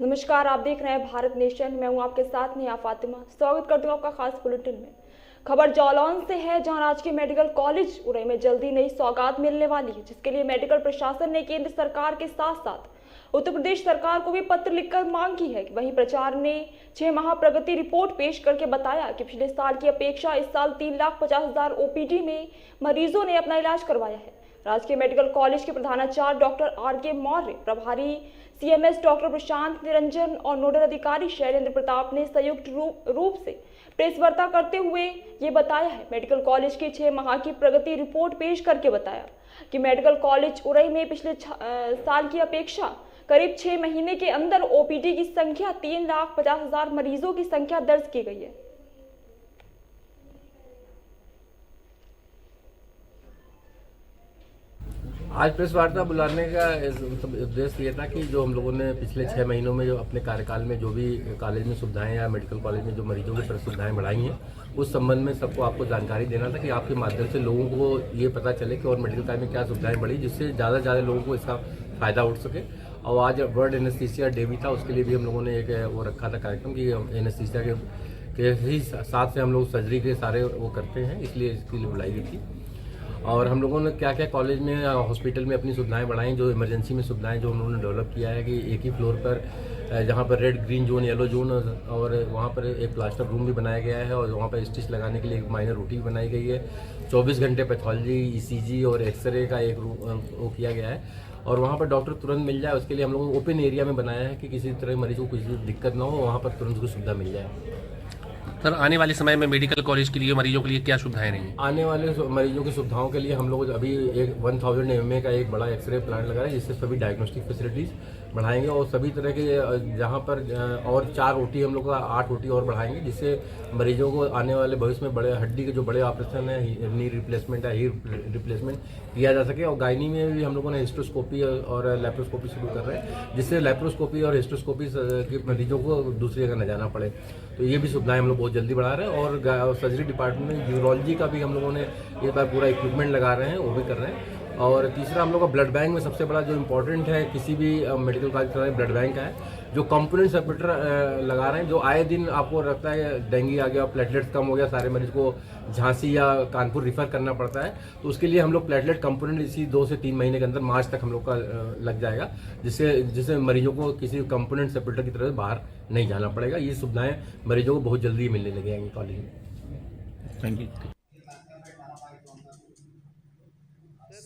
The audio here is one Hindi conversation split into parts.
नमस्कार, आप देख रहे हैं भारत नेशन। मैं हूं आपके साथ नेहा फातिमा। स्वागत करती हूं आपका खास बुलेटिन में। खबर जालौन से है, जहां राजकीय मेडिकल कॉलेज उरई में जल्दी नई सौगात मिलने वाली है, जिसके लिए मेडिकल प्रशासन ने केंद्र सरकार के साथ साथ उत्तर प्रदेश सरकार को भी पत्र लिखकर मांग की है। वहीं प्रचार ने 6 माह प्रगति रिपोर्ट पेश करके बताया कि पिछले साल की अपेक्षा इस साल 3,50,000 ओपीडी में मरीजों ने अपना इलाज करवाया है। राजकीय मेडिकल कॉलेज के प्रधानाचार्य डॉक्टर आर.के. मौर्य, प्रभारी सीएमएस डॉक्टर प्रशांत निरंजन और नोडल अधिकारी शैलेंद्र प्रताप ने संयुक्त रूप से प्रेस वार्ता करते हुए ये बताया है। मेडिकल कॉलेज की 6 माह की प्रगति रिपोर्ट पेश करके बताया कि मेडिकल कॉलेज उरई में पिछले साल की अपेक्षा करीब 6 महीने के अंदर ओपीडी की संख्या 3,50,000 मरीजों की संख्या दर्ज की गई है। आज प्रेस वार्ता बुलाने का उद्देश्य ये था कि जो हम लोगों ने पिछले 6 महीनों में जो अपने कार्यकाल में जो भी कॉलेज में सुविधाएं या मेडिकल कॉलेज में जो मरीजों की सुविधाएं बढ़ाई हैं, उस संबंध में सबको आपको जानकारी देना था कि आपके माध्यम से लोगों को ये पता चले कि और मेडिकल कॉलेज में क्या सुविधाएं बढ़ी, जिससे ज़्यादा से ज़्यादा लोगों को इसका फ़ायदा उठ सके। और आज वर्ल्ड एनेस्थीसिया डे भी था, उसके लिए भी हम लोगों ने एक वो रखा था कार्यक्रम कि एनेस्थीसिया के ही साथ से हम लोग सर्जरी के सारे वो करते हैं, इसलिए इसके लिए बुलाई गई थी। और हम लोगों ने क्या क्या कॉलेज में हॉस्पिटल में अपनी सुविधाएं बढ़ाई, जो इमरजेंसी में सुविधाएं जो उन्होंने डेवलप किया है कि एक ही फ्लोर पर जहां पर red green zone yellow zone और वहां पर एक प्लास्टर रूम भी बनाया गया है और वहां पर स्टिच लगाने के लिए एक माइनर रोटी भी बनाई गई है। 24 घंटे पैथोलॉजी, ईसीजी और एक्सरे का एक वो किया गया है और वहाँ पर डॉक्टर तुरंत मिल जाए, उसके लिए हम लोगों ने ओपन एरिया में बनाया है कि किसी तरह मरीज को कुछ दिक्कत ना हो, वहाँ पर तुरंत उसको सुविधा मिल जाए। सर, आने वाले समय में मेडिकल कॉलेज के लिए मरीजों के लिए क्या सुविधाएं रहेंगी? आने वाले मरीजों की सुविधाओं के लिए हम लोग अभी एक 1000 एमए का एक बड़ा एक्सरे प्लांट लगा है, जिससे सभी डायग्नोस्टिक फैसिलिटीज़ बढ़ाएंगे और सभी तरह के जहाँ पर और 4 ओटी हम लोग का 8 ओटी और बढ़ाएंगे, जिससे मरीजों को आने वाले भविष्य में बड़े हड्डी के जो बड़े ऑपरेशन है, नी रिप्लेसमेंट है, हिप रिप्लेसमेंट किया जा सके। और गायनी में भी हम लोगों ने हिस्ट्रोस्कोपी और लेप्रोस्कोपी शुरू कर रहे हैं, जिससे लेप्रोस्कोपी और हिस्ट्रोस्कोपी के मरीजों को दूसरी जगह न जाना पड़े। तो ये भी सुविधाएं हम लोग बहुत जल्दी बढ़ा रहे हैं और सर्जरी डिपार्टमेंट में यूरोलॉजी का भी हम लोगों ने इस बार पूरा इक्विपमेंट लगा रहे हैं, वो भी कर रहे हैं। और तीसरा हम लोग का ब्लड बैंक में सबसे बड़ा जो इम्पोर्टेंट है किसी भी मेडिकल कॉलेज का ब्लड बैंक का है, जो कंपोनेंट सेपरेटर लगा रहे हैं, जो आए दिन आपको लगता है डेंगू आ गया, प्लेटलेट्स कम हो गया, सारे मरीज को झांसी या कानपुर रिफर करना पड़ता है, तो उसके लिए हम लोग प्लेटलेट कंपोनेंट इसी 2 से 3 महीने के अंदर मार्च तक हम लोग का लग जाएगा, जिससे मरीजों को किसी कंपोनेंट सेपरेटर की तरह बाहर नहीं जाना पड़ेगा। ये सुविधाएं मरीजों को बहुत जल्दी मिलने लगे हैं कॉलेज में। Thank you.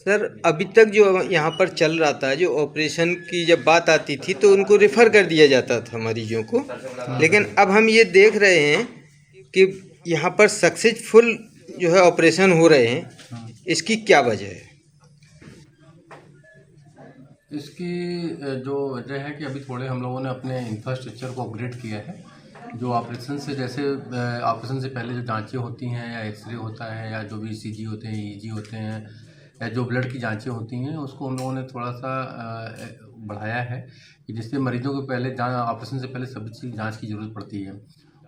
सर, अभी तक जो यहाँ पर चल रहा था, जो ऑपरेशन की जब बात आती थी तो उनको रेफ़र कर दिया जाता था मरीजों को, लेकिन अब हम ये देख रहे हैं कि यहाँ पर सक्सेसफुल जो है ऑपरेशन हो रहे हैं। इसकी क्या वजह है? इसकी जो वजह है कि अभी थोड़े हम लोगों ने अपने इंफ्रास्ट्रक्चर को अपग्रेड किया है। जो ऑपरेशन से जैसे ऑपरेशन से पहले जो जांचें होती हैं या एक्सरे होता है या जो भी ईसीजी होते हैं, ईईजी होते हैं या जो ब्लड की जांचें होती हैं, उसको हम लोगों ने थोड़ा सा बढ़ाया है कि जिससे मरीजों को पहले ऑपरेशन से पहले सभी चीज़ जांच की ज़रूरत पड़ती है।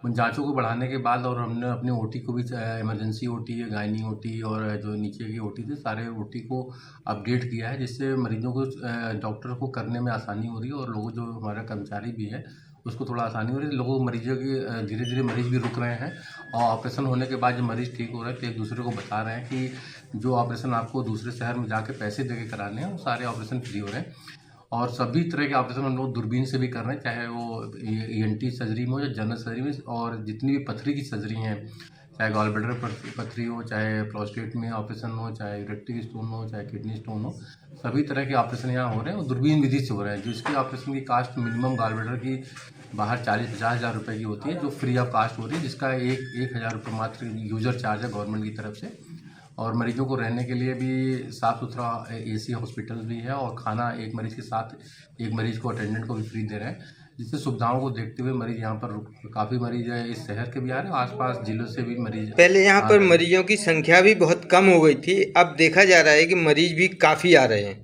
उन जांचों को बढ़ाने के बाद और हमने अपने ओटी को भी इमरजेंसी ओटी, गायनी ओटी और जो नीचे की ओटी थे, सारे ओटी को अपग्रेड किया है, जिससे मरीजों को डॉक्टर को करने में आसानी हो रही है और लोग जो हमारा कर्मचारी भी है उसको थोड़ा आसानी हो रही है। लोगों मरीजों की धीरे धीरे मरीज भी रुक रहे हैं और ऑपरेशन होने के बाद जो मरीज ठीक हो रहे हैं तो एक दूसरे को बता रहे हैं कि जो ऑपरेशन आपको दूसरे शहर में जाके पैसे दे के कराने हैं वो सारे ऑपरेशन फ्री हो रहे हैं। और सभी तरह के ऑपरेशन हम लोग दूरबीन से भी कर रहे हैं, चाहे वो ईएनटी सर्जरी में हो या जनरल सर्जरी में, और जितनी भी पथरी की सर्जरी हैं, चाहे गॉल ब्लैडर पथरी हो, चाहे प्रोस्टेट में ऑपरेशन हो, चाहे रेक्टल स्टोन हो, चाहे किडनी स्टोन हो, सभी तरह के ऑपरेशन यहाँ हो रहे हैं और दूरबीन विधि से हो रहे हैं। जो इसके ऑपरेशन की कास्ट मिनिमम गॉल ब्लैडर की बाहर 40-50 हज़ार रुपये की होती है, जो फ्री ऑफ कास्ट हो रही है, जिसका 1,000 रुपये मात्र यूज़र चार्ज है गवर्नमेंट की तरफ से। और मरीजों को रहने के लिए भी साफ़ सुथरा एसी हॉस्पिटल भी है और खाना एक मरीज़ के साथ एक मरीज़ को अटेंडेंट को भी फ्री दे रहे हैं, जिससे सुविधाओं को देखते हुए मरीज़ यहाँ पर काफ़ी मरीज़ है इस शहर के भी आ रहे हैं, आसपास जिलों से भी मरीज़। पहले यहाँ पर मरीजों की संख्या भी बहुत कम हो गई थी, अब देखा जा रहा है कि मरीज भी काफ़ी आ रहे हैं।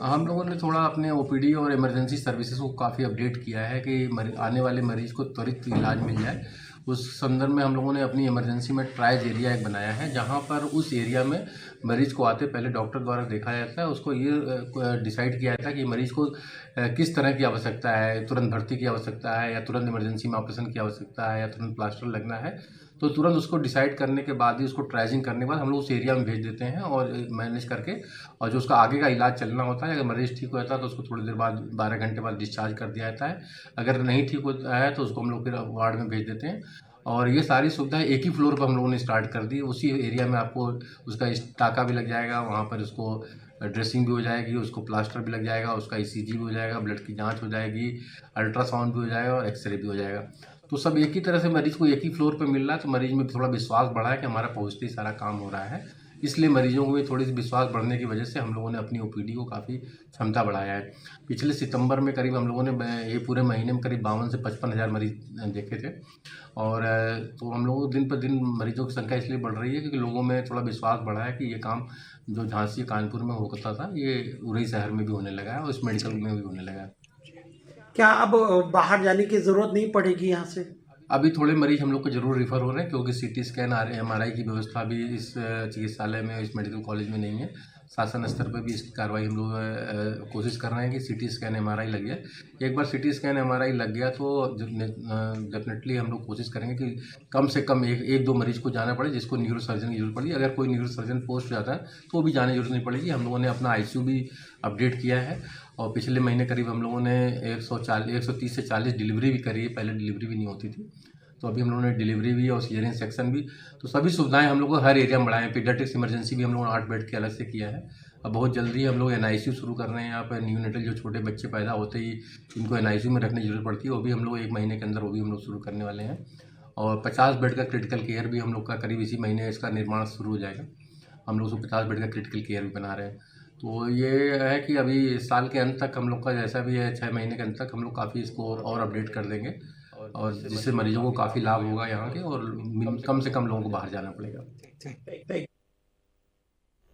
हम लोगों ने थोड़ा अपने ओपीडी और इमरजेंसी सर्विसेज को काफ़ी अपडेट किया है कि आने वाले मरीज़ को त्वरित इलाज मिल जाए। उस संदर्भ में हम लोगों ने अपनी इमरजेंसी में ट्रायज एरिया एक बनाया है, जहां पर उस एरिया में मरीज़ को आते पहले डॉक्टर द्वारा देखा जाता है। उसको ये डिसाइड किया जाता है कि मरीज़ को किस तरह की आवश्यकता है, तुरंत भर्ती की आवश्यकता है या तुरंत इमरजेंसी में ऑपरेशन की आवश्यकता है या तुरंत प्लास्टर लगना है, तो तुरंत उसको डिसाइड करने के बाद ही उसको ट्रेसिंग करने के बाद हम लोग उस एरिया में भेज देते हैं और मैनेज करके, और जो उसका आगे का इलाज चलना होता है, अगर मरीज़ ठीक हो जाता है तो उसको थोड़ी देर बाद 12 घंटे बाद डिस्चार्ज कर दिया जाता है। अगर नहीं ठीक होता है तो उसको हम लोग फिर वार्ड में भेज देते हैं। और ये सारी सुविधाएं एक ही फ्लोर पर हम लोगों ने स्टार्ट कर दी। उसी एरिया में आपको उसका टाका भी लग जाएगा, वहाँ पर उसको ड्रेसिंग भी हो जाएगी, उसको प्लास्टर भी लग जाएगा, उसका ईसीजी भी हो जाएगा, ब्लड की जांच हो जाएगी, अल्ट्रासाउंड भी हो जाएगा और एक्सरे भी हो जाएगा। तो सब एक ही तरह से मरीज को एक ही फ्लोर पे मिल रहा है, तो मरीज में थोड़ा विश्वास बढ़ा है कि हमारा पहुँचते ही सारा काम हो रहा है। इसलिए मरीजों को भी थोड़ी सी विश्वास बढ़ने की वजह से हम लोगों ने अपनी ओपीडी को काफ़ी क्षमता बढ़ाया है। पिछले सितंबर में करीब हम लोगों ने ये पूरे महीने में करीब 52 से 55 हज़ार मरीज देखे थे। और तो हम लोग दिन पर दिन मरीजों की संख्या इसलिए बढ़ रही है क्योंकि लोगों में थोड़ा विश्वास बढ़ा है कि ये काम जो झांसी कानपुर में होता था, ये उरई शहर में भी होने लगा है और इस मेडिकल में भी होने लगा है। क्या अब बाहर जाने की ज़रूरत नहीं पड़ेगी यहाँ से? अभी थोड़े मरीज हम लोग को जरूर रिफ़र हो रहे हैं क्योंकि सीटी स्कैन MRI की व्यवस्था भी इस चिकित्सालय में, इस मेडिकल कॉलेज में नहीं है। शासन स्तर पर भी इसकी कार्रवाई हम लोग कोशिश कर रहे हैं कि सीटी स्कैन MRI लग जाए। एक बार सीटी स्कैन MRI लग गया तो डेफिनेटली हम लोग कोशिश करेंगे कि कम से कम एक दो मरीज को जाना पड़े जिसको न्यूरो सर्जन की जरूरत पड़ी। अगर कोई न्यूरो सर्जन पोस्ट हो जाता है तो वो भी जाने की जरूरत नहीं पड़ेगी। हम लोगों ने अपना ICU भी अपडेट किया है और पिछले महीने करीब हम लोगों ने 130 से 40 डिलीवरी भी करी है। पहले डिलीवरी भी नहीं होती थी, तो अभी हम लोगों ने डिलीवरी भी और सीजरियन सेक्शन भी, तो सभी सुविधाएं हम लोग को हर एरिया में बढ़ाए हैं। पीडियाट्रिक्स इमरजेंसी भी हम लोगों ने 8 बेड के अलग से किया है। अब बहुत जल्दी हम लोग NICU शुरू कर रहे हैं। यहाँ पर न्यूनेटल जो छोटे बच्चे पैदा होते ही इनको NICU में रखने की जरूरत पड़ती है, वो भी हम लोग 1 महीने के अंदर वो भी हम लोग शुरू करने वाले हैं। और 50 बेड का क्रिटिकल केयर भी हम लोग का करीब इसी महीने इसका निर्माण शुरू हो जाएगा। हम लोग 50 बेड का क्रिटिकल केयर भी बना रहे हैं। तो ये है कि अभी साल के अंत तक हम लोग का जैसा भी है 6 महीने के अंत तक हम लोग काफ़ी इसको और अपडेट कर देंगे और जिससे मरीजों को काफ़ी लाभ होगा यहाँ के, और कम से कम लोगों को बाहर जाना पड़ेगा।